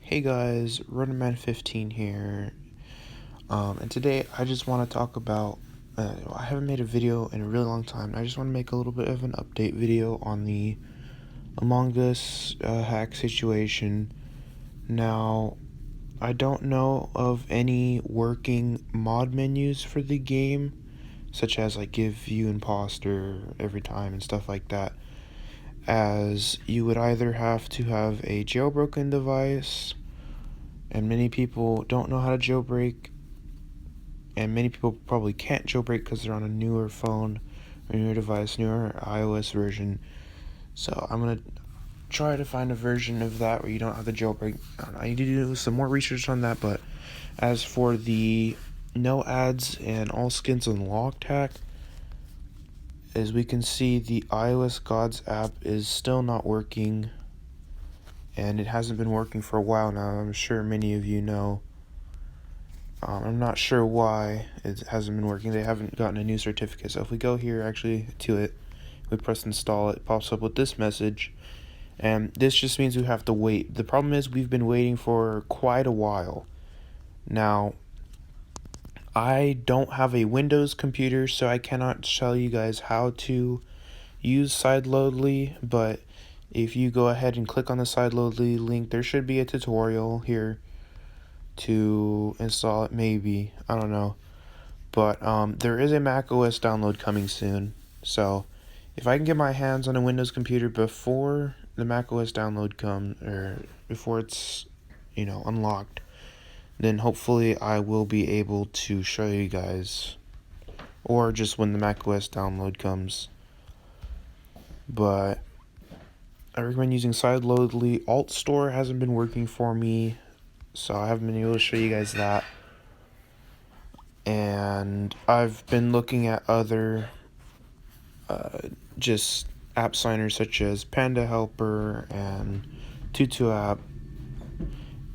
Hey guys, runnerman 15 here, and today I just want to talk about, I haven't made a video in a really long time. I just want to make a little bit of an update video on the Among Us hack situation. Now, I don't know of any working mod menus for the game, such as like give you imposter every time and stuff like that, as you would either have to have a jailbroken device, and many people don't know how to jailbreak, and many people probably can't jailbreak because they're on a newer phone or newer device, newer iOS version. So I'm gonna try to find a version of that where you don't have the jailbreak. I don't know, I need to do some more research on that. But as for the no ads and all skins unlocked hack, as we can see, the iOS Gods app is still not working, and it hasn't been working for a while now. I'm sure many of you know. I'm not sure why it hasn't been working. They haven't gotten a new certificate. So if we go here actually to it, we press install, it pops up with this message. And this just means we have to wait. The problem is we've been waiting for quite a while. Now, I don't have a Windows computer, so I cannot tell you guys how to use Sideloadly, but if you go ahead and click on the Sideloadly link, there should be a tutorial here to install it, maybe. I don't know. But there is a Mac OS download coming soon. So if I can get my hands on a Windows computer before the Mac OS download comes, or before it's, unlocked, then hopefully I will be able to show you guys, or just when the Mac OS download comes. But I recommend using Sideloadly. Alt Store hasn't been working for me, so I haven't been able to show you guys that. And I've been looking at other just app signers such as Panda Helper and Tutu app,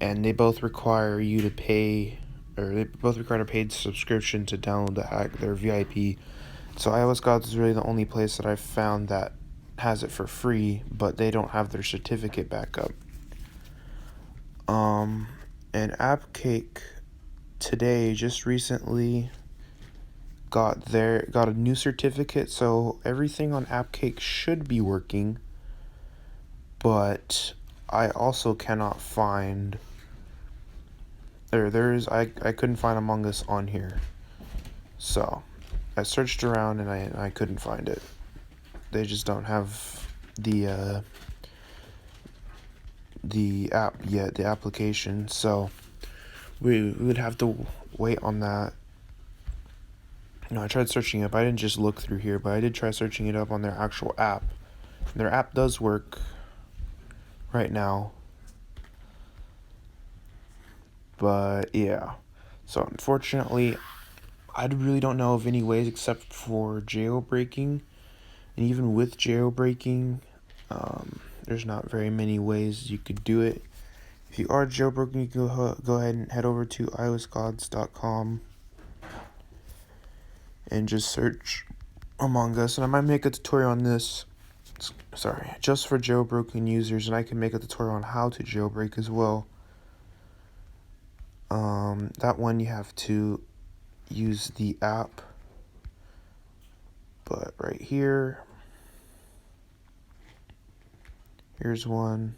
and they both require you to pay, or they both require a paid subscription to download the hack. They're VIP. So iOS Gods is really the only place that I've found that has it for free, but they don't have their certificate backup. And AppCake today just recently got a new certificate, so everything on AppCake should be working. But I also cannot find I couldn't find Among Us on here. So I searched around and I couldn't find it. They just don't have the app yet, the application. So we would have to wait on that. I tried searching it up. I didn't just look through here, but I did try searching it up on their actual app. Their app does work right now. But yeah. So unfortunately, I really don't know of any ways except for jailbreaking. And even with jailbreaking, there's not very many ways you could do it. If you are jailbroken, you can go ahead and head over to iosgods.com and just search Among Us. And I might make a tutorial on this, just for jailbroken users, and I can make a tutorial on how to jailbreak as well. That one you have to use the app, but right here's one.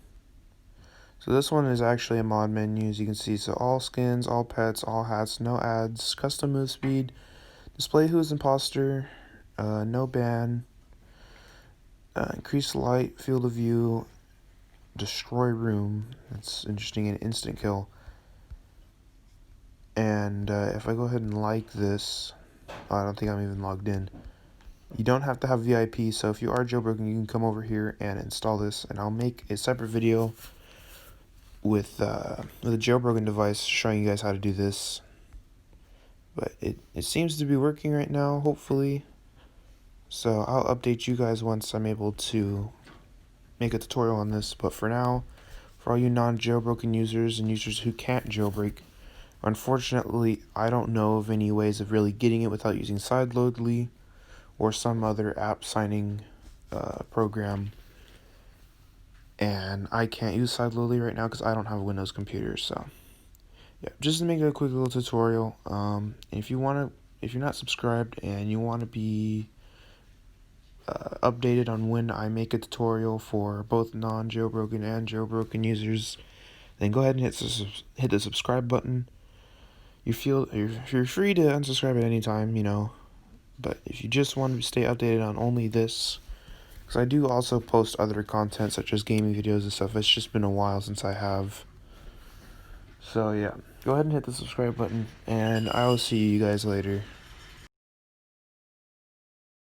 So this one is actually a mod menu, as you can see. So all skins, all pets, all hats, no ads, custom move speed, display who's imposter, no ban, increase light, field of view, destroy room. That's interesting, and instant kill. And if I go ahead and like this, I don't think I'm even logged in. You don't have to have VIP, so if you are jailbroken, you can come over here and install this, and I'll make a separate video with a jailbroken device showing you guys how to do this. But it seems to be working right now, hopefully. So I'll update you guys once I'm able to make a tutorial on this. But for now, for all you non-jailbroken users and users who can't jailbreak, unfortunately, I don't know of any ways of really getting it without using Sideloadly or some other app signing program. and I can't use Sidelily right now because I don't have a Windows computer. So yeah, just to make a quick little tutorial. If you're not subscribed and you want to be updated on when I make a tutorial for both non-jailbroken and jailbroken users, then go ahead and hit the subscribe button. You're free to unsubscribe at any time, but if you just want to stay updated on only this, because I do also post other content such as gaming videos and stuff. It's just been a while since I have. So yeah, go ahead and hit the subscribe button, and I will see you guys later.